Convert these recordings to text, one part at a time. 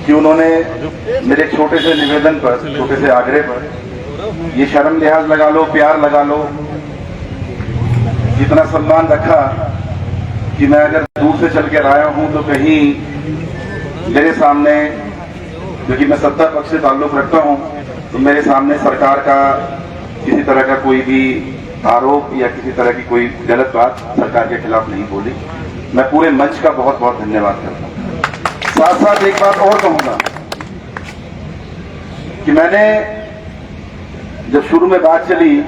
कि उन्होंने मेरे छोटे से निवेदन पर, छोटे से आग्रह पर, ये शर्म लिहाज लगा लो, प्यार लगा लो, जितना सम्मान रखा कि मैं अगर दूर से चल कर आया हूं तो कहीं मेरे सामने, क्योंकि मैं सत्ता पक्ष से ताल्लुक रखता हूं, तो मेरे सामने सरकार का किसी तरह का कोई भी आरोप या किसी तरह की कोई गलत बात सरकार के खिलाफ नहीं बोली। मैं पूरे मंच का बहुत बहुत धन्यवाद करता हूं। साथ साथ एक बात और कहूंगा कि मैंने जब शुरू में बात चली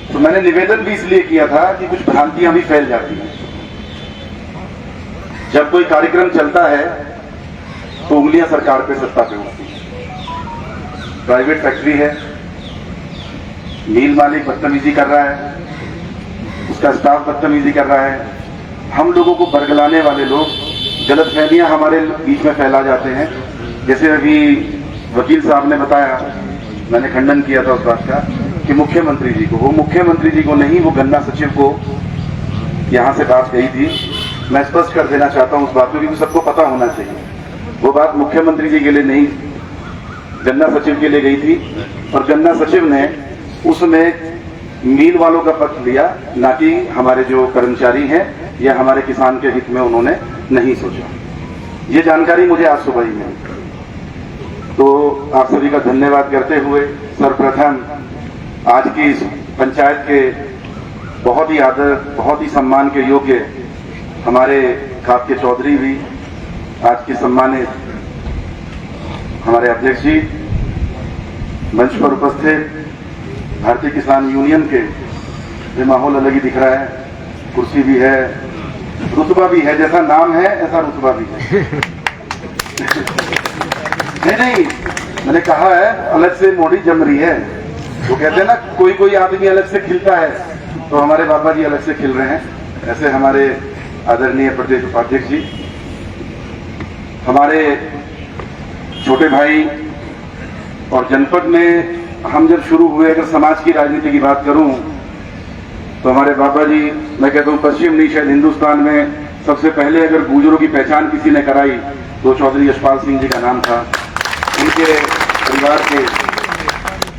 तो मैंने निवेदन भी इसलिए किया था कि कुछ भ्रांतियां भी फैल जाती हैं। जब कोई कार्यक्रम चलता है तो उंगलियां सरकार पे, सत्ता पे उठती है। प्राइवेट फैक्ट्री है, मिल मालिक बदतमीजी कर रहा है, उसका स्टाफ बदतमीजी कर रहा है, हम लोगों को बरगलाने वाले लोग, गलतफहमियां हमारे बीच में फैला जाते हैं। जैसे अभी वकील साहब ने बताया, मैंने खंडन किया था उस बात का कि मुख्यमंत्री जी को, वो मुख्यमंत्री जी को नहीं, वो गन्ना सचिव को यहां से बात गई थी। मैं स्पष्ट कर देना चाहता हूं उस बात को, क्योंकि सबको पता होना चाहिए। वो बात मुख्यमंत्री जी के लिए नहीं, गन्ना सचिव के लिए गई थी, और गन्ना सचिव ने उसमें मिल वालों का पक्ष लिया, ना कि हमारे जो कर्मचारी हैं या हमारे किसान के हित में उन्होंने नहीं सोचा। ये जानकारी मुझे आज सुबह ही मिली। तो आप सभी का धन्यवाद करते हुए सर्वप्रथम आज की इस पंचायत के बहुत ही आदर, बहुत ही सम्मान के योग्य हमारे खाप के चौधरी भी, आज के सम्मानित हमारे अध्यक्ष जी, मंच पर उपस्थित भारतीय किसान यूनियन के, ये माहौल अलग ही दिख रहा है, कुर्सी भी है, रुतबा भी है, जैसा नाम है ऐसा रुतबा भी है। नहीं, मैंने कहा है अलग से मोड़ी जम रही है। वो कहते हैं ना, कोई कोई आदमी अलग से खिलता है, तो हमारे बाबा जी अलग से खिल रहे हैं। ऐसे हमारे आदरणीय प्रदेश उपाध्यक्ष जी, हमारे छोटे भाई, और जनपद में हम जब शुरू हुए, अगर समाज की राजनीति की बात करूं तो हमारे बाबा जी, मैं कहता हूं पश्चिम नहीं शायद हिंदुस्तान में सबसे पहले अगर गुर्जरों की पहचान किसी ने कराई तो चौधरी यशपाल सिंह जी का नाम था। उनके परिवार के,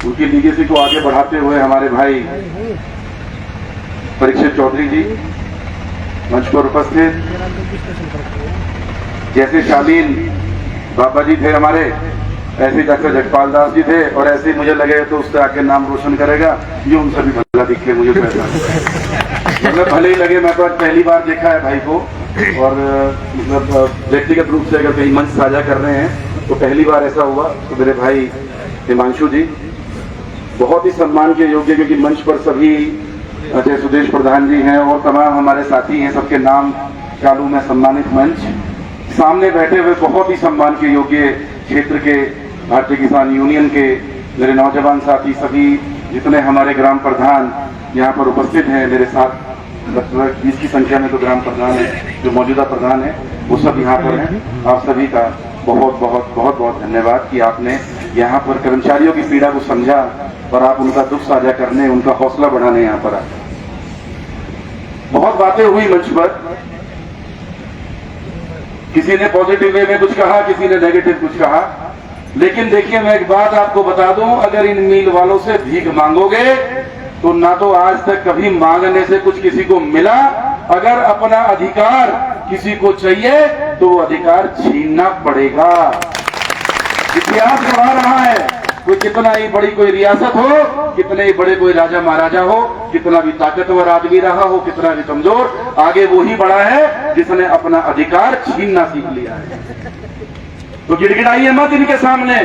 उनकी लीगेसी को आगे बढ़ाते हुए हमारे भाई परीक्षित चौधरी जी मंच पर उपस्थित, जैसे शालीन बाबा जी थे हमारे, ऐसे डॉक्टर जगपाल दास जी थे, और ऐसे मुझे लगे तो उससे आके नाम रोशन करेगा, ये उनसे भी भला दिखे मुझे तो ऐसा। मतलब भले ही लगे, मैं तो आज पहली बार देखा है भाई को, और मतलब व्यक्तिगत रूप से अगर कहीं मंच साझा कर रहे हैं तो पहली बार ऐसा हुआ। तो मेरे भाई हिमांशु जी बहुत ही सम्मान के योग्य, क्योंकि मंच पर सभी जय सुदेश प्रधान जी हैं और तमाम हमारे साथी हैं, सबके नाम चालू में सम्मानित मंच, सामने बैठे हुए बहुत ही सम्मान के योग्य क्षेत्र के भारतीय किसान यूनियन के मेरे नौजवान साथी, सभी जितने हमारे ग्राम प्रधान यहाँ पर उपस्थित हैं मेरे साथ, लगभग 20 की संख्या में तो ग्राम प्रधान है, जो मौजूदा प्रधान है वो सब यहाँ पर हैं। आप सभी का बहुत बहुत बहुत बहुत धन्यवाद कि आपने यहाँ पर कर्मचारियों की पीड़ा को समझा और आप उनका दुख साझा करने, उनका हौसला बढ़ाने यहाँ पर आए। बहुत बातें हुई मंच पर, किसी ने पॉजिटिव वे में कुछ कहा, किसी ने नेगेटिव कुछ कहा, लेकिन देखिए मैं एक बात आपको बता दूं, अगर इन मिल वालों से भीख मांगोगे तो ना तो आज तक कभी मांगने से कुछ किसी को मिला, अगर अपना अधिकार किसी को चाहिए तो वो अधिकार छीनना पड़ेगा। इतिहास गवाह रहा है, कोई कितना ही बड़ी कोई रियासत हो, कितने ही बड़े कोई राजा महाराजा हो, कितना भी ताकतवर आदमी रहा हो, कितना भी कमजोर, आगे वो ही बड़ा है जिसने अपना अधिकार छीनना सीख लिया है। तो गिड़गिड़ाइए मत इनके सामने,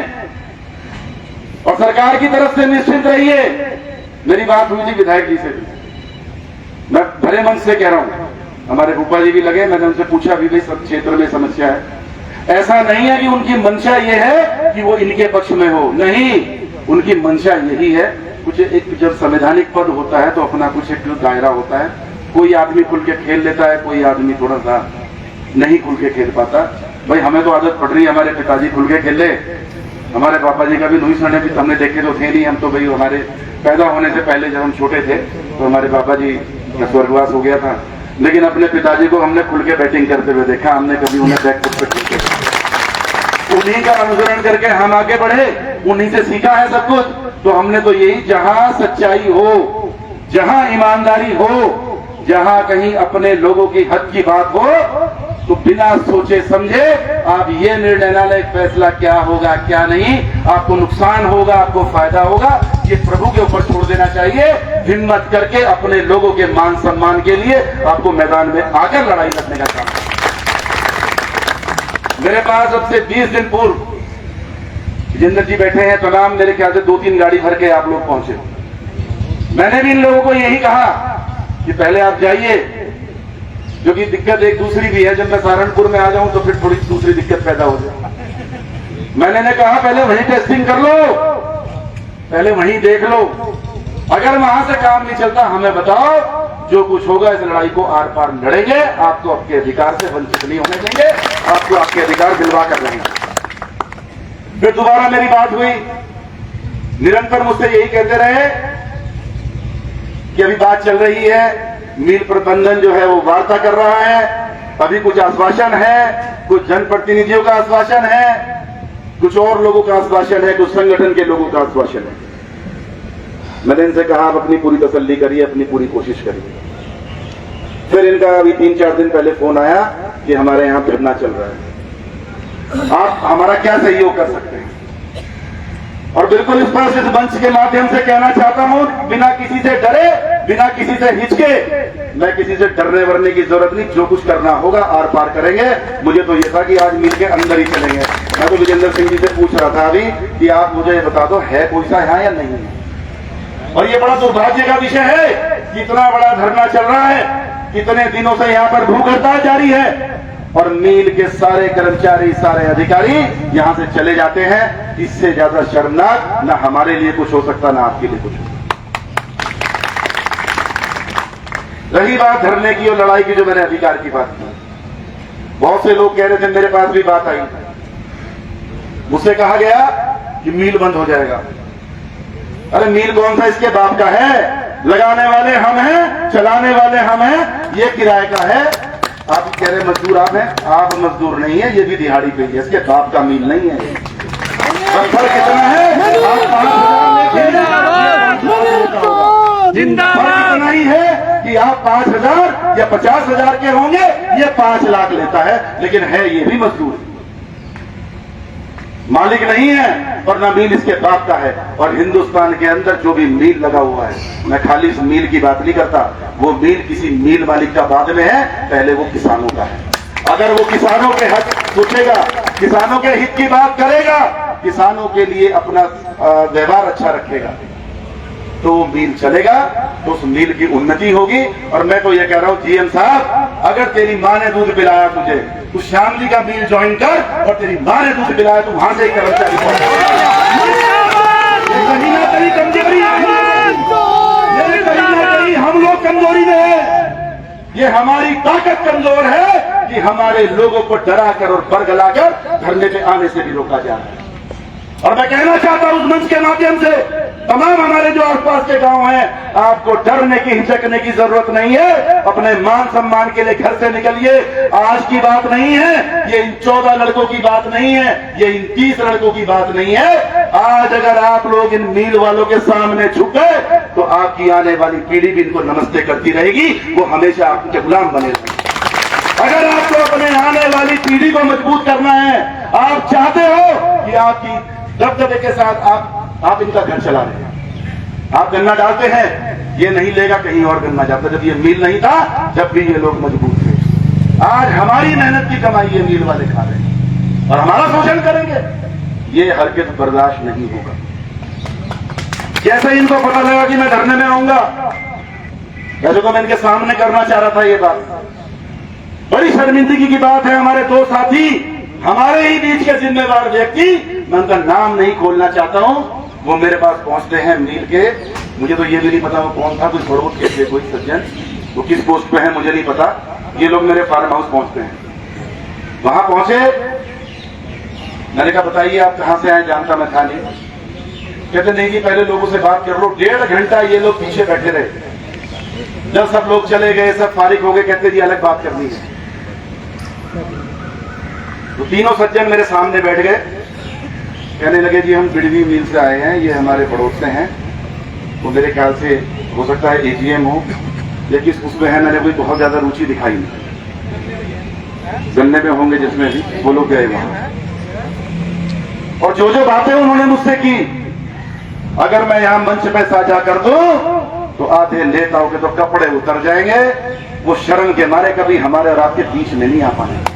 और सरकार की तरफ से निश्चित रहिए। मेरी बात हुई थी विधायक जी से भी, मैं भरे मन से कह रहा हूं, हमारे भूपा जी भी लगे, मैंने उनसे पूछा भी भाई सब क्षेत्र में समस्या है, ऐसा नहीं है कि उनकी मंशा ये है कि वो इनके पक्ष में हो, नहीं, उनकी मंशा यही है, कुछ एक जब संवैधानिक पद होता है तो अपना कुछ एक दायरा होता है, कोई आदमी खुल के खेल लेता है, कोई आदमी थोड़ा सा नहीं खुल के खेल पाता। भाई हमें तो आदत पड़ रही है, हमारे पिताजी खुल के खेले, हमारे पापा जी का भी लुई सने भी हमने देखे तो थे नहीं, हम तो भाई हमारे पैदा होने से पहले जब हम छोटे थे तो हमारे पापा जी का स्वर्गवास हो गया था, लेकिन अपने पिताजी को हमने खुल के बैटिंग करते हुए देखा, हमने कभी उन्हें बैक फुट पे उन्हीं का अनुसरण करके हम आगे बढ़े, उन्हीं से सीखा है सब कुछ। तो हमने तो यही, जहां सच्चाई हो, जहां ईमानदारी हो, जहां कहीं अपने लोगों की हक की बात हो, तो बिना सोचे समझे आप ये निर्णय ना लें फैसला क्या होगा क्या नहीं, आपको नुकसान होगा आपको फायदा होगा, ये प्रभु के ऊपर छोड़ देना चाहिए। हिम्मत करके अपने लोगों के मान सम्मान के लिए आपको मैदान में आकर लड़ाई लड़ने का काम। मेरे पास अब से 20 दिन पूर्व जिंदर जी बैठे हैं, तमाम मेरे ख्याल से 2-3 गाड़ी भर के आप लोग पहुंचे। मैंने भी इन लोगों को यही कहा कि पहले आप जाइए, क्योंकि दिक्कत एक दूसरी भी है, जब मैं सहारनपुर में आ जाऊं तो फिर थोड़ी दूसरी दिक्कत पैदा हो जाए। मैंने कहा पहले वहीं टेस्टिंग कर लो, पहले वहीं देख लो, अगर वहां से काम नहीं चलता हमें बताओ, जो कुछ होगा इस लड़ाई को आर पार लड़ेंगे, आपको आपके अधिकार से वंचित नहीं होने देंगे, आपको आपके अधिकार दिलवा कर रहेंगे। फिर दोबारा मेरी बात हुई, निरंतर मुझसे यही कहते रहे कि अभी बात चल रही है, मिल प्रबंधन जो है वो वार्ता कर रहा है, अभी कुछ आश्वासन है, कुछ जनप्रतिनिधियों का आश्वासन है, कुछ और लोगों का आश्वासन है, कुछ संगठन के लोगों का आश्वासन है। मैंने इनसे कहा आप अपनी पूरी तसल्ली करिए, अपनी पूरी कोशिश करिए। फिर इनका अभी 3-4 दिन पहले फोन आया कि हमारे यहां धरना चल रहा है, आप हमारा क्या सहयोग कर सकते हैं। और बिल्कुल इस पर इस मंच के माध्यम से कहना चाहता हूं, बिना किसी से डरे, बिना किसी से हिचके, मैं किसी से डरने वरने की जरूरत नहीं, जो कुछ करना होगा आर पार करेंगे। मुझे तो यह था कि आज मिल के अंदर ही चलेंगे। मैं तो विजेंद्र सिंह जी से पूछ रहा था अभी कि आप मुझे बता दो है कोई सा यहाँ या नहीं है। और ये बड़ा दुर्भाग्य का विषय है कि इतना बड़ा धरना चल रहा है, इतने दिनों से यहाँ पर भूख हड़ताल जारी है, और मील के सारे कर्मचारी, सारे अधिकारी यहां से चले जाते हैं। इससे ज्यादा शर्मनाक ना हमारे लिए कुछ हो सकता, ना आपके लिए कुछ हो सकता। रही बात धरने की और लड़ाई की, जो मैंने अधिकार की बात की, बहुत से लोग कह रहे थे, मेरे पास भी बात आई, मुझसे कहा गया कि मील बंद हो जाएगा। अरे मील कौन सा इसके बाप का है, लगाने वाले हम हैं, चलाने वाले हम हैं, ये किराए का है। आप कह रहे मजदूर आप हैं, आप मजदूर नहीं है, ये भी दिहाड़ी पे है, इसके बाप का मील नहीं है। फर्क कितना है, आप 5,000 इतना ही है कि आप 5,000 या 50,000 के होंगे, ये 5 लाख लेता है, लेकिन है ये भी मजदूर, मालिक नहीं है, और ना मील इसके बाप का है। और हिंदुस्तान के अंदर जो भी मील लगा हुआ है, मैं खाली इस मील की बात नहीं करता, वो मील किसी मील मालिक का बाद में है, पहले वो किसानों का है। अगर वो किसानों के हक सोचेगा, किसानों के हित की बात करेगा, किसानों के लिए अपना व्यवहार अच्छा रखेगा, तो वो मील चलेगा, तो उस मील की उन्नति होगी। और मैं तो ये कह रहा हूं जीएम साहब, अगर तेरी माँ ने दूध पिलाया तुझे, तू श्याम जी का मील ज्वाइन कर, और तेरी माँ ने दूध पिलाया तो वहां से ही कर्मचारी कहीं ना कहीं कमजोरी है, कहीं ना कहीं हम लोग कमजोरी में है। ये हमारी ताकत कमजोर है कि हमारे लोगों को डरा कर और बरगलाकर धरने पे आने से भी रोका जा रहा है। और मैं कहना चाहता हूं उस मंच के माध्यम से, तमाम हमारे जो आसपास के गांव हैं, आपको डरने की, हिचकने की जरूरत नहीं है। अपने मान सम्मान के लिए घर से निकलिए। आज की बात नहीं है, ये इन 14 लड़कों की बात नहीं है, ये इन 30 लड़कों की बात नहीं है। आज अगर आप लोग इन मील वालों के सामने झुक गए, तो आपकी आने वाली पीढ़ी भी इनको नमस्ते करती रहेगी, वो हमेशा आपके गुलाम बने रहेंगे। अगर आपको अपने आने वाली पीढ़ी को मजबूत करना है, आप चाहते हो कि आपकी दबदबे के साथ आप इनका घर चला रहे हैं, आप गन्ना डालते हैं, ये नहीं लेगा, कहीं और गन्ना जाता। जब ये मील नहीं था, जब भी ये लोग मजबूत थे। आज हमारी मेहनत की कमाई ये मील वाले खा रहे हैं और हमारा शोषण करेंगे, ये हरगिज़ बर्दाश्त नहीं होगा। जैसे ही इनको पता लगा कि मैं धरने में आऊंगा, वैसे तो मैं इनके सामने करना चाह रहा था ये बात, बड़ी शर्मिंदगी की बात है। हमारे 2 साथी, हमारे ही बीच के जिम्मेदार व्यक्ति, मैं उनका नाम नहीं खोलना चाहता हूं, वो मेरे पास पहुंचते हैं मील के, मुझे तो ये भी नहीं पता वो कौन था, कुछ बड़ोट के थे, कोई सज्जन, वो किस पोस्ट पे है मुझे नहीं पता। ये लोग मेरे फार्म हाउस पहुंचते हैं। वहां पहुंचे, मैंने कहा बताइए आप कहां से आए, जानता मैं था नहीं। कहते नहीं जी पहले लोगों से बात कर लो। 1.5 घंटा ये लोग पीछे बैठे रहे। जब सब लोग चले गए, सब फारिग हो गए, कहते जी अलग बात करनी है। तो तीनों सज्जन मेरे सामने बैठ गए, कहने लगे जी हम बिड़वी मिल से आए हैं, ये हमारे पड़ोस से हैं, तो मेरे ख्याल से हो सकता है एजीएम हो या किस उसमें है, मैंने कोई बहुत ज्यादा रुचि दिखाई नहीं, गन्ने में होंगे जिसमें भी, वो लोग गए वहां और जो जो बातें उन्होंने मुझसे की, अगर मैं यहां मंच पे साझा कर दूं तो आधे नेताओं के तो कपड़े उतर जाएंगे, वो शर्म के मारे कभी हमारे और आपके बीच में नहीं आ पाएंगे।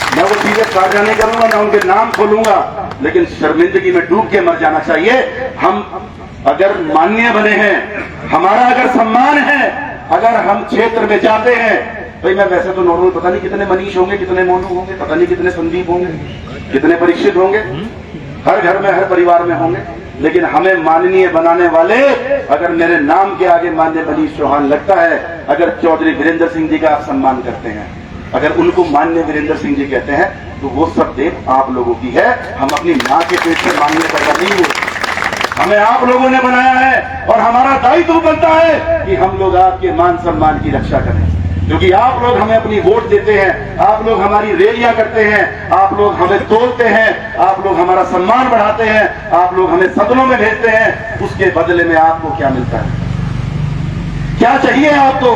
मैं वो चीजें साझा नहीं करूंगा, मैं उनके नाम खोलूंगा, लेकिन शर्मिंदगी में डूब के मर जाना चाहिए। हम अगर माननीय बने हैं, हमारा अगर सम्मान है, अगर हम क्षेत्र में जाते हैं, भाई मैं वैसे तो नॉर्मल पता नहीं कितने मनीष होंगे, कितने मोनू होंगे, पता नहीं कितने संदीप होंगे, कितने परीक्षित होंगे, हर घर में हर परिवार में होंगे, लेकिन हमें माननीय बनाने वाले अगर मेरे नाम के आगे माननीय मनीष चौहान लगता है, अगर चौधरी वीरेंद्र सिंह जी का आप सम्मान करते हैं, अगर उनको माननीय वीरेंद्र सिंह जी कहते हैं, तो वो सब देन आप लोगों की है। हम अपनी मां के पेट से मांगने पैदा नहीं हुए, हमें आप लोगों ने बनाया है और हमारा दायित्व बनता है कि हम लोग आपके मान सम्मान की रक्षा करें, क्योंकि आप लोग हमें अपनी वोट देते हैं, आप लोग हमारी रैलियां करते हैं, आप लोग हमें तोलते हैं, आप लोग हमारा सम्मान बढ़ाते हैं, आप लोग हमें सदनों में भेजते हैं, उसके बदले में आपको क्या मिलता है? क्या चाहिए आपको?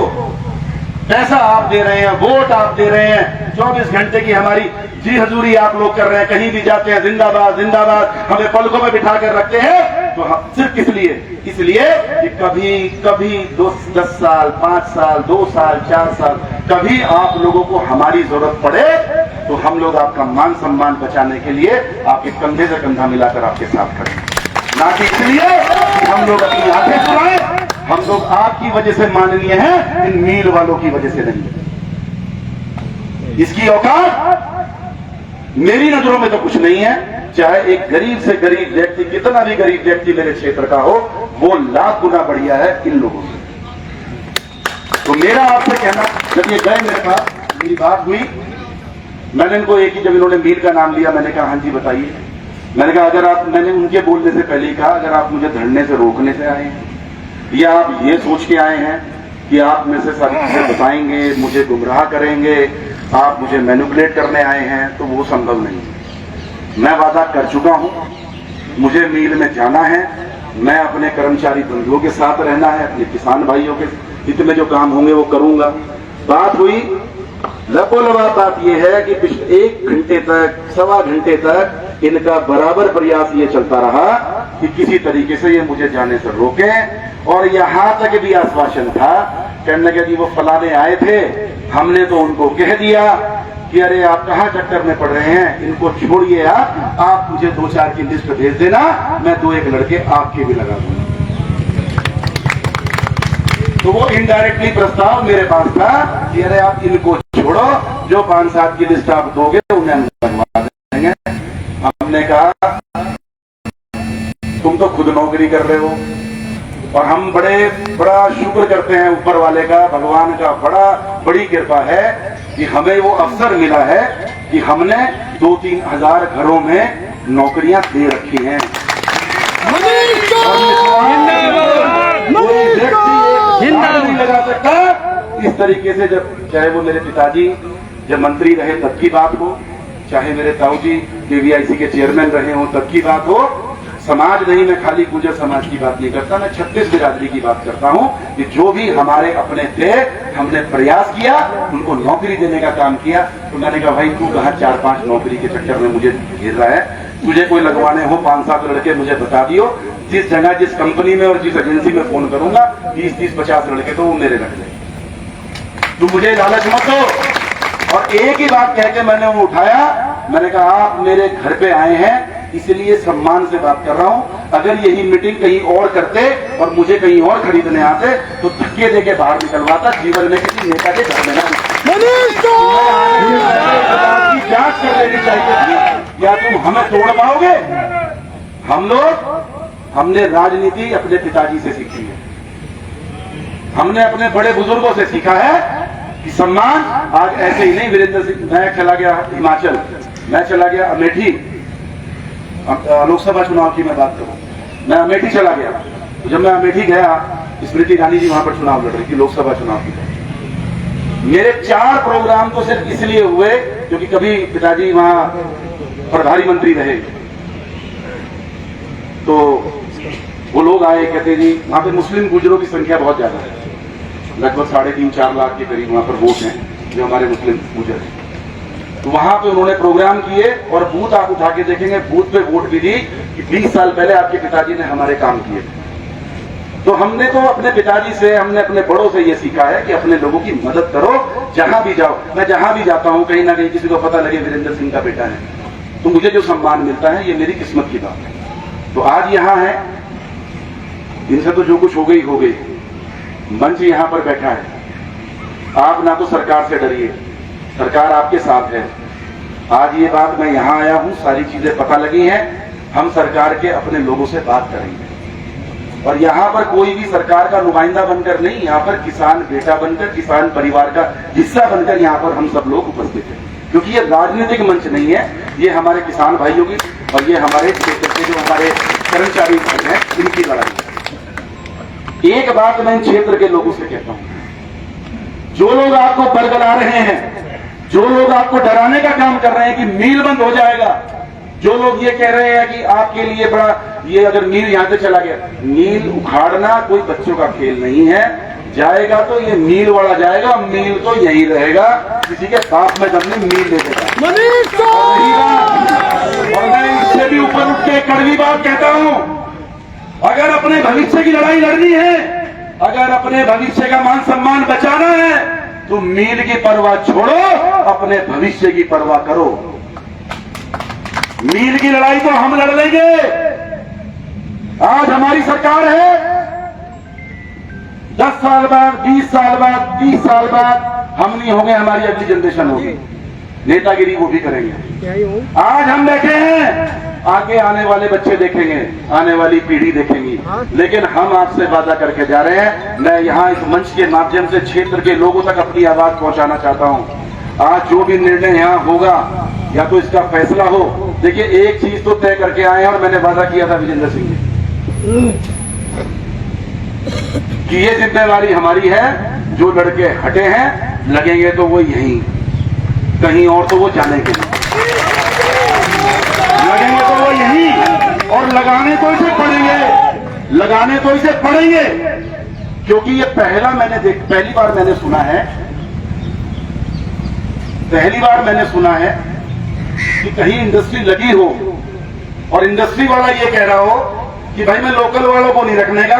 पैसा आप दे रहे हैं, वोट आप दे रहे हैं, 24 घंटे की हमारी जी हजूरी आप लोग कर रहे हैं, कहीं भी जाते हैं जिंदाबाद जिंदाबाद, हमें पलकों में बिठा कर रखते हैं, तो हम सिर्फ किस लिए? इसलिए कि कभी कभी 10 साल 5 साल 2 साल 4 साल कभी आप लोगों को हमारी जरूरत पड़े तो हम लोग आपका मान सम्मान बचाने के लिए आपके कंधे से कंधा मिलाकर आपके साथ खड़े, ना कि इसलिए कि हम लोग अपनी आंखें चुराएं। हम लोग आपकी वजह से माननीय हैं, इन मील वालों की वजह से नहीं। इसकी औकात मेरी नजरों में तो कुछ नहीं है, चाहे एक गरीब से गरीब व्यक्ति, कितना भी गरीब व्यक्ति मेरे क्षेत्र का हो, वो लाख गुना बढ़िया है इन लोगों से। तो मेरा आपसे कहना, जब ये गए मेरे पास, मेरी बात हुई, मैंने इनको एक ही, जब इन्होंने मील का नाम लिया, मैंने कहा हाँ जी बताइए। मैंने कहा अगर आप, मैंने उनके बोलने से पहले ही कहा, अगर आप मुझे धरने से रोकने से आए हैं या आप ये सोच के आए हैं कि आप में से सारी चीजें बताएंगे, मुझे गुमराह करेंगे, आप मुझे मैनिपुलेट करने आए हैं, तो वो संभव नहीं है। मैं वादा कर चुका हूं, मुझे मील में जाना है, मैं अपने कर्मचारी बंधुओं के साथ रहना है, अपने किसान भाइयों के हित में जो काम होंगे वो करूंगा। बात हुई, लबोलबाब बात यह है कि पिछले 1 घंटे तक, 1.25 घंटे तक इनका बराबर प्रयास ये चलता रहा कि किसी तरीके से ये मुझे जाने से रोके, और यहां तक भी आश्वासन था, कहने लगे कि वो फलाने आए थे, हमने तो उनको कह दिया कि अरे आप कहां चक्कर में पड़ रहे हैं, इनको छोड़िए, आप मुझे 2-4 की लिस्ट भेज देना, मैं 2-1 लड़के आपके भी लगा दूंगा। तो वो इनडायरेक्टली प्रस्ताव मेरे पास था कि अरे आप इनको छोड़ो, जो 5-7 की लिस्ट आप दोगे उन्हें हम लगवा देंगे। हमने कहा तुम तो खुद नौकरी कर रहे हो, और हम बड़ा शुक्र करते हैं ऊपर वाले का, भगवान का बड़ी कृपा है कि हमें वो अवसर मिला है कि हमने 2-3 हजार घरों में नौकरियां दे रखी हैं। नहीं लगा सकता इस तरीके से, जब चाहे वो मेरे पिताजी जब मंत्री रहे तब की बात हो, चाहे मेरे ताऊ जी केवीआईसी के चेयरमैन रहे हो तब की बात हो। समाज नहीं, मैं खाली गुर्जर समाज की बात नहीं करता, मैं 36 बिरादरी की बात करता हूं कि जो भी हमारे अपने थे, हमने प्रयास किया, उनको नौकरी देने का काम किया। तो मैंने कहा भाई तू कहा 4-5 नौकरी के चक्कर में मुझे घेर रहा है, तुझे कोई लगवाने हो 5-7 लड़के मुझे बता दियो, जिस जगह जिस कंपनी में और जिस एजेंसी में फोन करूंगा 20-30-50 लड़के तो वो मेरे लग जाए, तू मुझे लालच मत दो। और एक ही बात कह के मैंने वो उठाया, मैंने कहा आप मेरे घर पे आए हैं इसलिए सम्मान से बात कर रहा हूं, अगर यही मीटिंग कहीं और करते और मुझे कहीं और खरीदने आते तो धक्के देके बाहर निकलवाता, जीवन में किसी नेता के घर में ना। जांच कर लेनी चाहिए थी, क्या तुम हमें तोड़ पाओगे? हमने राजनीति अपने पिताजी से सीखी है, हमने अपने बड़े बुजुर्गों से सीखा है कि सम्मान आज ऐसे ही नहीं। वीरेंद्र सिंह, मैं चला गया हिमाचल, मैं चला गया अमेठी, लोकसभा चुनाव की मैं बात करूं, मैं अमेठी चला गया, तो जब मैं अमेठी गया, स्मृति ईरानी जी वहां पर चुनाव लड़ रही थी लोकसभा चुनाव की, मेरे 4 प्रोग्राम तो सिर्फ इसलिए हुए क्योंकि कभी पिताजी वहां प्रभारी मंत्री रहे, तो वो लोग आए, कहते जी वहां पे मुस्लिम गुजरों की संख्या बहुत ज्यादा है, लगभग 3.5-4 लाख के करीब वहां पर वोट हैं जो हमारे मुस्लिम गुजर हैं। तो वहां पे उन्होंने प्रोग्राम किए और बूथ आप उठा के देखेंगे, बूथ पे वोट भी दी कि 20 साल पहले आपके पिताजी ने हमारे काम किए थे। तो हमने तो अपने पिताजी से, हमने अपने बड़ों से ये सीखा है कि अपने लोगों की मदद करो जहां भी जाओ। मैं जहां भी जाता हूं, कहीं ना कहीं किसी को पता लगे वीरेंद्र सिंह का बेटा है, तो मुझे जो सम्मान मिलता है ये मेरी किस्मत की बात है। तो आज यहां है, इनसे तो जो कुछ हो गई हो गई, मंच यहां पर बैठा है। आप ना तो सरकार से डरिए, सरकार आपके साथ है। आज ये बात मैं यहां आया हूं, सारी चीजें पता लगी हैं, हम सरकार के अपने लोगों से बात करेंगे। और यहां पर कोई भी सरकार का नुमाइंदा बनकर नहीं, यहां पर किसान बेटा बनकर, किसान परिवार का हिस्सा बनकर यहां पर हम सब लोग उपस्थित हैं। क्योंकि ये राजनीतिक मंच नहीं है, ये हमारे किसान भाइयों की और ये हमारे क्षेत्र के जो हमारे कर्मचारी हैं इनकी लड़ाई है। एक बात मैं इन क्षेत्र के लोगों से कहता हूं, जो लोग आपको बरगला रहे हैं, जो लोग आपको डराने का काम कर रहे हैं कि मील बंद हो जाएगा, जो लोग ये कह रहे हैं कि आपके लिए बड़ा, ये अगर मील यहां से चला गया, मील उखाड़ना कोई बच्चों का खेल नहीं है। जाएगा तो ये मील वाला जाएगा, मील तो यही रहेगा, किसी के साथ में जब मील ले देगा। और मैं इससे भी ऊपर उठ के कड़वी बात कहता हूं, अगर अपने भविष्य की लड़ाई लड़नी है, अगर अपने भविष्य का मान सम्मान बचाना है, तो मील की परवाह छोड़ो, अपने भविष्य की परवाह करो। मील की लड़ाई तो हम लड़ लेंगे। आज हमारी सरकार है, 10 साल बाद, 20 साल बाद, 30 साल बाद हम नहीं होंगे, हमारी अगली जनरेशन होगी, नेतागिरी वो भी करेंगे। आज हम बैठे हैं, आगे आने वाले बच्चे देखेंगे, आने वाली पीढ़ी देखेंगी। लेकिन हम आपसे वादा करके जा रहे हैं, मैं यहाँ इस मंच के माध्यम से क्षेत्र के लोगों तक अपनी आवाज पहुंचाना चाहता हूं। आज जो भी निर्णय यहाँ होगा, या तो इसका फैसला हो, देखिए एक चीज तो तय करके आए हैं और मैंने वादा किया था विजेंद्र सिंह जी कि ये जिम्मेवारी हमारी है, जो लड़के हटे हैं लगेंगे तो वो यहीं, कहीं और तो वो जानेंगे नहीं, लगेंगे तो वो यहीं, और लगाने तो इसे पड़ेंगे, लगाने तो इसे पड़ेंगे। क्योंकि ये पहली बार मैंने सुना है कि कहीं इंडस्ट्री लगी हो और इंडस्ट्री वाला ये कह रहा हो कि भाई मैं लोकल वालों को नहीं रखने का,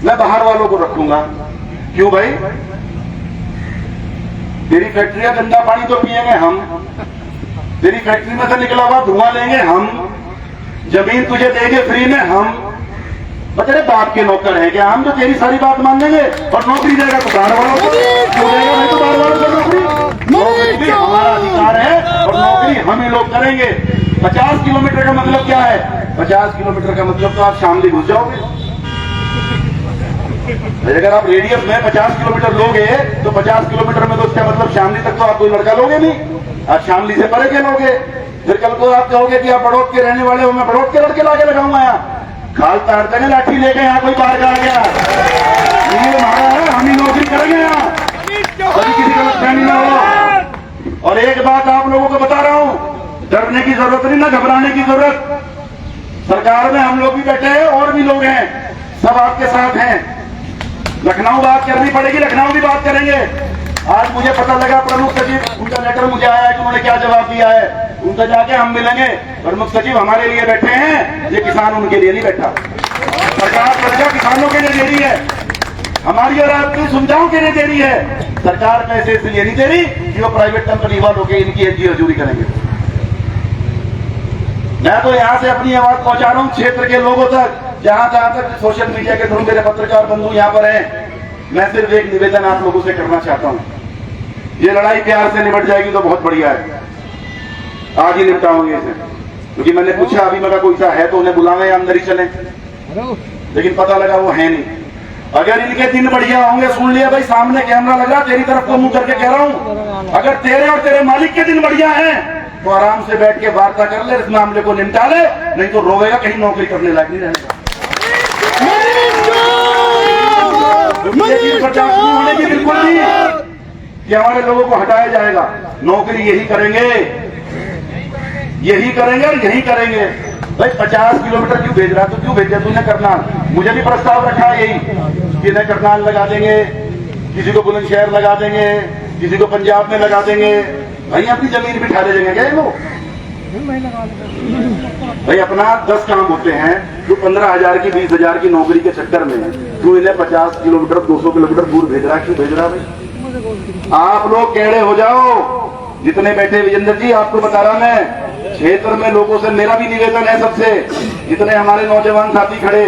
मैं बाहर वालों को रखूंगा। क्यों भाई? तेरी फैक्ट्रियां गंदा पानी तो पिएंगे हम, तेरी फैक्ट्री में से निकला हुआ धुआं लेंगे हम, जमीन तुझे देंगे फ्री में हम, तेरे बाप के नौकर है क्या हम, जो तेरी सारी बात मान लेंगे और नौकरी देगा तो बाहर वालों को, क्यों देगा भाई तो बाहर वालों को नौकरी? नौकरी भी हमारा अधिकार है और नौकरी हम ही लोग करेंगे। 50 किलोमीटर का मतलब क्या है? 50 किलोमीटर का मतलब तो आप शामली घुस जाओगे। अगर आप रेडियस में 50 किलोमीटर लोगे तो 50 किलोमीटर में तो उसका मतलब शामली तक तो आप कोई लड़का लोगे नहीं, आप शामली से परे के लोगे। फिर कल को आप कहोगे कि आप बड़ौद के रहने वाले हो, मैं बड़ौद के लड़के लाके लगाऊंगा यहाँ, खाल ताड़ते हैं लाठी लेके, यहाँ कोई बाहर का आ गया, ये हमारा है, हम ही नौकरी करेंगे यहाँ, कभी किसी का नुकसान ना हो। और एक बात आप लोगों को बता रहा हूं, डरने की जरूरत नहीं, ना घबराने की जरूरत। सरकार में हम लोग भी बैठे हैं और भी लोग हैं, सब आपके साथ हैं। लखनऊ बात करनी पड़ेगी, लखनऊ भी बात करेंगे। आज मुझे पता लगा प्रमुख सचिव, उनका लेटर मुझे आया है कि उन्होंने क्या जवाब दिया है, उनका जाके हम मिलेंगे। प्रमुख सचिव हमारे लिए बैठे हैं, ये किसान उनके लिए नहीं बैठा। सरकार पैसा किसानों के लिए दे रही है, हमारी और आपकी सुविधाओं के लिए दे रही है। सरकार पैसे इसलिए नहीं दे रही कि वो प्राइवेट कंपनी वालों के इनकी एजी हजूरी करेंगे। मैं तो यहां से अपनी आवाज पहुंचा रहा हूं क्षेत्र के लोगों तक, जहां तक सोशल मीडिया के थ्रू मेरे पत्रकार बंधु यहां पर हैं। मैं सिर्फ एक निवेदन आप लोगों से करना चाहता हूं, ये लड़ाई प्यार से निपट जाएगी तो बहुत बढ़िया है, आज ही निपटाऊंगे इसे। क्योंकि मैंने पूछा अभी मेरा कोई सा है तो उन्हें बुलावे या अंदर ही चले, लेकिन पता लगा वो है नहीं। अगर इनके दिन बढ़िया होंगे, सुन लिया भाई सामने कैमरा लगा, तेरी तरफ को मुंह करके कह रहा हूं, अगर तेरे और तेरे मालिक के दिन बढ़िया है तो आराम से बैठ के वार्ता कर ले, इस मामले को निपटा ले, नहीं तो रोवेगा, कहीं नौकरी करने लायक नहीं रहेगा। होने की बिल्कुल नहीं, कि हमारे लोगों को हटाया जाएगा। नौकरी यही करेंगे और यही करेंगे। भाई 50 किलोमीटर क्यों भेज रहा है? तो क्यों भेजा तूने करनाल? मुझे भी प्रस्ताव रखा है यही कि इन्हें करनाल लगा देंगे, किसी को बुलंदशहर लगा देंगे, किसी को पंजाब में लगा देंगे। भाई अपनी जमीन भी ठा ले देंगे क्या वो? भाई अपना 10 काम होते हैं जो 15,000 की 20,000 की नौकरी के चक्कर में तू इन्हें 50 किलोमीटर 200 किलोमीटर दूर भेज रहा है। क्यों भेज रहा है भाई? आप लोग टेढ़े हो जाओ जितने बैठे। विजेंद्र जी आपको बता रहा मैं, क्षेत्र में लोगों से मेरा भी निवेदन है सबसे, जितने हमारे नौजवान साथी खड़े,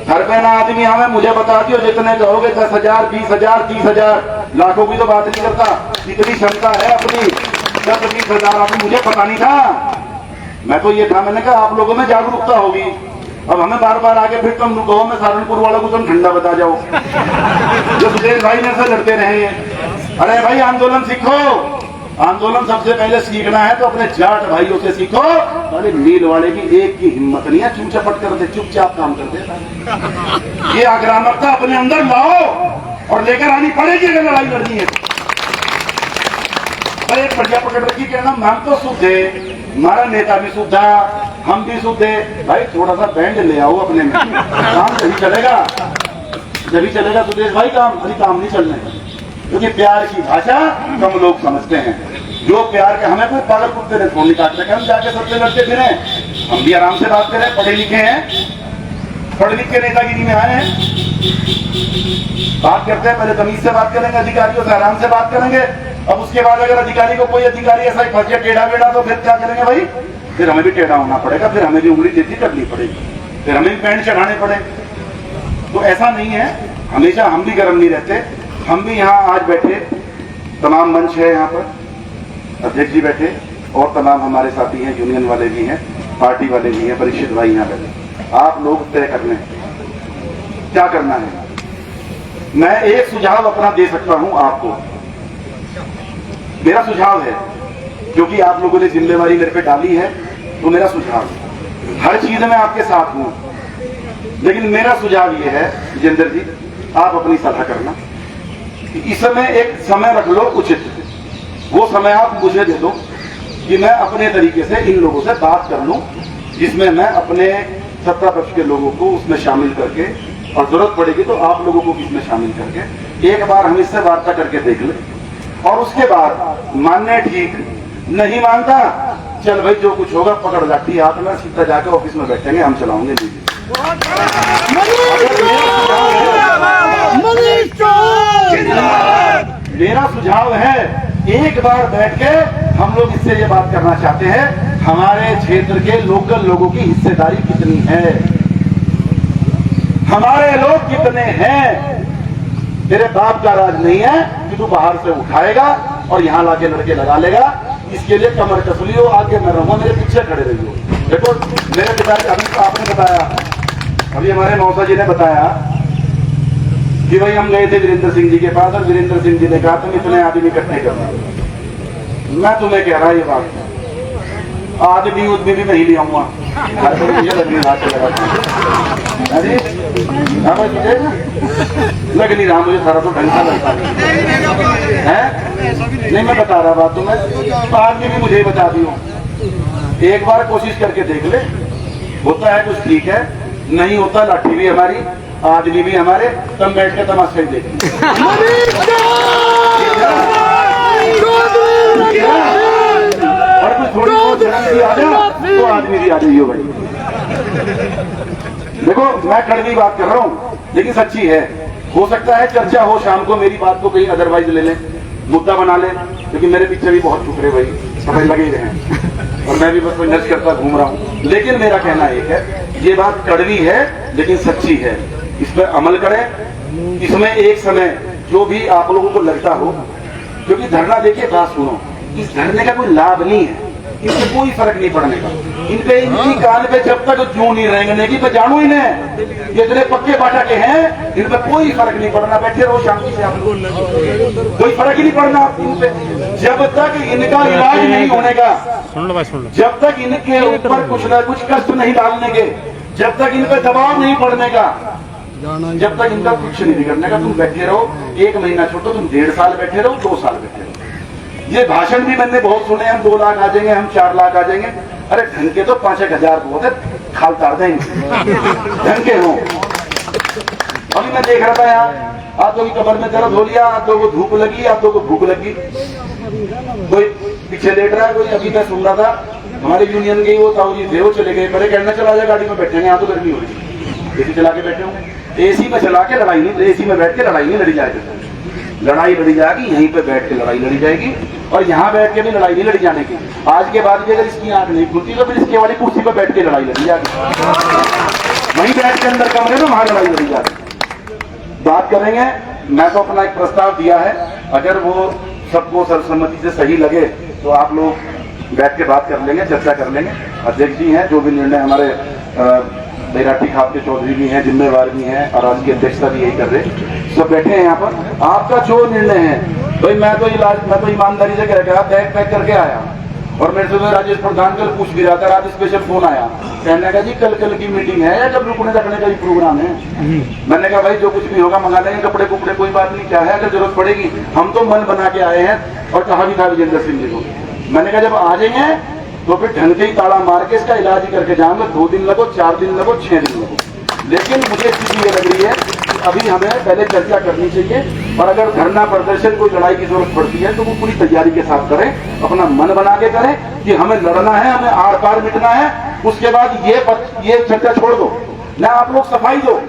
हर महीना आदमी हमें मुझे बता दियो जितने कहोगे 10,000 20,000 30,000, लाखों की तो बात नहीं करता, कितनी क्षमता है अपनी 10-20,000 अभी मुझे पता नहीं था। मैं तो ये था, मैंने कहा आप लोगों में जागरूकता होगी। अब हमें बार बार आगे फिर तुम कहो मैं सहारनपुर वालों को तुम ठंडा बता जाओ जो सुदेश भाई ने से लड़ते रहे हैं। अरे भाई आंदोलन सीखो, आंदोलन सबसे पहले सीखना है तो अपने जाट भाइयों से सीखो। अरे नील वाले की एक की हिम्मत नहीं है, चुपचाप कर दे, चुपचाप काम कर दे। ये आक्रामकता अपने अंदर लाओ और लेकर आनी पड़ेगी अगर लड़ाई लड़नी है। एक बढ़िया पकड़ रखी कहना हम तो शुद्ध है, हमारा नेता भी शुद्ध है, हम भी शुद्ध है। भाई थोड़ा सा बैंड ले आओ अपने में, काम जब चलेगा सुदेश भाई काम, अभी काम नहीं चलने। क्योंकि प्यार की भाषा कम लोग समझते हैं। जो प्यार के हमें कोई पागल कुत्ते ने फोन नहीं काटते कि हम जाके सबसे लड़ते फिरे। हम भी आराम से बात करें, पढ़े लिखे हैं, पढ़ लिख के नेतागिरी में आए हैं, बात करते हैं पहले तमीज से बात करेंगे, अधिकारियों से आराम से बात करेंगे। अब उसके बाद अगर अधिकारी को कोई अधिकारी ऐसा फंस गया टेढ़ा बेढ़ा तो फिर क्या करेंगे भाई? फिर हमें भी टेढ़ा होना पड़ेगा, फिर हमें भी उंगली तेजी करनी पड़ेगी, फिर हमें भी पैंट चढ़ाने पड़े। तो ऐसा नहीं है, हमेशा हम भी गर्म नहीं रहते। हम भी यहाँ आज बैठे, तमाम मंच है यहाँ पर, अध्यक्ष जी बैठे और तमाम हमारे साथी हैं, यूनियन वाले भी हैं, पार्टी वाले भी हैं, परीक्षित भाई यहाँ बैठे। आप लोग तय कर लें क्या करना है। मैं एक सुझाव अपना दे सकता हूं आपको, मेरा सुझाव है, क्योंकि आप लोगों ने जिम्मेवारी मेरे पे डाली है तो मेरा सुझाव, हर चीज में आपके साथ हूं, लेकिन मेरा सुझाव यह है विजेंद्र जी, आप अपनी सलाह करना कि इस समय एक समय रख लो उचित, वो समय आप मुझे दे दो कि मैं अपने तरीके से इन लोगों से बात कर लूं, जिसमें मैं अपने सत्ता पक्ष के लोगों को उसमें शामिल करके, और जरूरत पड़ेगी तो आप लोगों को इसमें शामिल करके एक बार हम इससे वार्ता करके देख लें। और उसके बाद मानने ठीक, नहीं मानता चल भाई जो कुछ होगा पकड़ लाठी हाथ में, सीधा जाकर ऑफिस में बैठेंगे, हम चलाओगे। मेरा सुझाव है एक बार बैठ के हम लोग इससे ये बात करना चाहते हैं, हमारे क्षेत्र के लोकल लोगों की हिस्सेदारी कितनी है, हमारे लोग कितने हैं। तेरे बाप का राज नहीं है कि तू बाहर से उठाएगा और यहाँ लाके लड़के लगा लेगा। इसके लिए कमर कस लियो, आगे मैं रहूंगा, मेरे पीछे खड़े रहियो। देखो मेरे पिता, अभी आपने बताया, अभी हमारे मौसा जी ने बताया कि भाई हम गए थे वीरेंद्र सिंह जी के पास और वीरेंद्र सिंह जी ने कहा तुम इतने आदमी इकट्ठे करना। मैं तुम्हें कह रहा ये बात, आदमी उदमी भी नहीं ले आऊंगा, मुझे लगनी हाथ लगा, अरे तुझे लग नहीं रहा, मुझे सारा तो ढंग सा लगता है। नहीं मैं बता रहा बात तुम्हें, आदमी भी मुझे बता दियो, एक बार कोशिश करके देख ले, होता है कुछ ठीक है, नहीं होता लाठी भी हमारी, आदमी भी हमारे, तब बैठ के तमाशा ही देखेंगे। और कुछ थोड़ी बहुत भी आ जाए तो आदमी भी आ जाइयो भाई। देखो मैं कड़वी बात कर रहा हूँ लेकिन सच्ची है, हो सकता है चर्चा हो शाम को, मेरी बात को कहीं अदरवाइज ले लें, मुद्दा बना ले, क्योंकि मेरे पीछे भी बहुत टुकड़े भाई समझ लगे ही रहे और मैं भी बस नच करता घूम रहा हूँ। लेकिन मेरा कहना एक है, ये बात कड़वी है लेकिन सच्ची है, इस पर अमल करें। इसमें एक समय जो भी आप लोगों को लगता हो, क्योंकि धरना देखिए बात सुनो, इस धरने का कोई लाभ नहीं है, इससे कोई फर्क नहीं पड़ने का, इनपे इनकी कान पे जब तक जू नहीं रहेंगे की जानू इन्हें, ये इतने पक्के बाटा के हैं, इन पे कोई फर्क नहीं पड़ना, बैठे रहो शांति से, आप कोई फर्क ही नहीं पड़ना इन पे, जब तक इनका इलाज नहीं होने का, जब तक इनके ऊपर कुछ न कुछ कष्ट नहीं डालने के, जब तक इन पे दबाव नहीं पड़ने का, जब तक इनका कुछ नहीं बिगड़ने का, तुम बैठे रहो, 1 महीना छोड़ो, तुम 1.5 साल बैठे रहो, 2 साल बैठे रहो, ये भाषण भी मैंने बहुत सुने, हम 2 लाख आ जाएंगे, हम 4 लाख आ जाएंगे। अरे ढंग के तो 5-1 हजार बहुत है, खाल तार देंगे ढंग के हो। अभी मैं देख रहा था यार, आप लोगों की कमर में दर्द हो लिया, आप लोगों को धूप लगी, आप लोगों को भूख लगी, कोई पीछे लेट रहा है, कोई अभी तक सुन रहा था हमारे यूनियन के वो ताऊ जी थे, वो चले गए, पहले कहना चला जाए गाड़ी में बैठेंगे, यहाँ तो गर्मी हो रही, एसी चला के बैठे हूँ, एसी में चला के लड़ाई नहीं, एसी में बैठ के लड़ाई नहीं लड़ी जाएगी, लड़ाई लड़ी जाएगी यहीं पे बैठ के लड़ाई लड़ी जाएगी, और यहाँ बैठ के भी लड़ाई नहीं लड़ी जाने की। आज के बाद भी अगर इसकी आंख नहीं खुलती तो फिर इसके वाली कुर्सी पर बैठ के लड़ाई लड़ी जाएगी, वहीं बैठ के अंदर कमरे में वहां लड़ाई लड़ी जाएगी। बात करेंगे, मैं तो अपना एक प्रस्ताव दिया है, अगर वो सबको सर्वसम्मति से सही लगे तो आप लोग बैठ के बात कर लेंगे, चर्चा कर लेंगे। अध्यक्ष जी हैं, जो भी निर्णय हमारे बैराठी खाप के चौधरी भी हैं, जिम्मेवार भी हैं, और आज की अध्यक्षता भी यही कर रहे, सब बैठे हैं यहाँ पर। आपका जो निर्णय है भाई, मैं तो ईमानदारी से कह रहा, बैग पैक करके आया, और मेरे से तो राजेश प्रधान कल पूछ भी रहा था, रात स्पेशल फोन आया, कहने का जी कल की मीटिंग है या जब रुकने रखने का ही प्रोग्राम है। मैंने कहा भाई जो कुछ भी होगा मंगा लेंगे, कपड़े कुपड़े कोई बात नहीं, क्या है अगर जरूरत पड़ेगी, हम तो मन बना के आए हैं। और कहा भी था विजेंद्र सिंह जी को, मैंने कहा जब आ जाएंगे तो फिर ढंग से ही ताला मार के इसका इलाज ही करके जाऊंगा, 2 दिन लगो, 4 दिन लगो, 6 दिन लगो, लेकिन मुझे स्थिति ये लग रही है कि अभी हमें पहले चर्चा करनी चाहिए, और अगर धरना प्रदर्शन कोई लड़ाई की जरूरत पड़ती है तो वो पूरी तैयारी के साथ करें, अपना मन बना के करें कि हमें लड़ना है, हमें आर पार मिटना है। उसके बाद ये चर्चा छोड़ दो ना, आप लोग सफाई दो।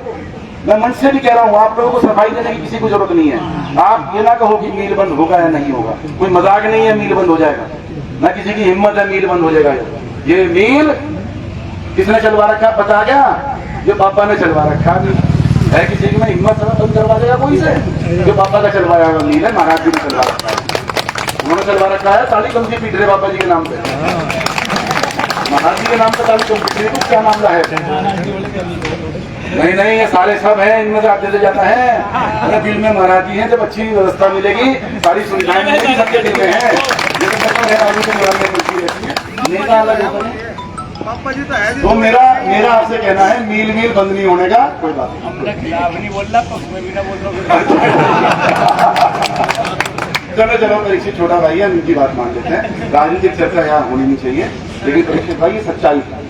मैं मन से भी कह रहा हूँ, आप लोगों को सफाई देने की किसी को जरूरत नहीं है। आप ये ना कहो कि मील बंद होगा या नहीं होगा, कोई मजाक नहीं है मील बंद हो जाएगा, ना किसी की हिम्मत है मील बंद हो जाएगा। ये मील किसने चलवा रखा पता क्या? जो पापा ने चलवा रखा है, किसी की में हिम्मत बंद करवा देगा कोई से? जो पापा का चलवाया हुआ मील है, महाराज जी ने चलवा रखा है, उन्होंने चलवा रखा है। ताली कम पीट रहे बाबा जी के नाम पे, महाराज जी के नाम पे ताली कम पीट रहे, क्या मामला है? नहीं, ये सारे सब हैं, इनमें से आप देते जाता है। अरे दिल में महाराज जी हैं, जब अच्छी व्यवस्था मिलेगी, सारी सुविधाएं मिलेगी, सबके दिल में है, नेता अलग होता है। तो मेरा आपसे कहना है, मील बंद नहीं होने का कोई बात नहीं बोल रहा, चलो परीक्षित छोटा भाई है, उनकी बात मान लेते हैं। राजनीतिक चर्चा यहाँ होनी नहीं चाहिए, लेकिन परीक्षित भाई ये सच्चाई है।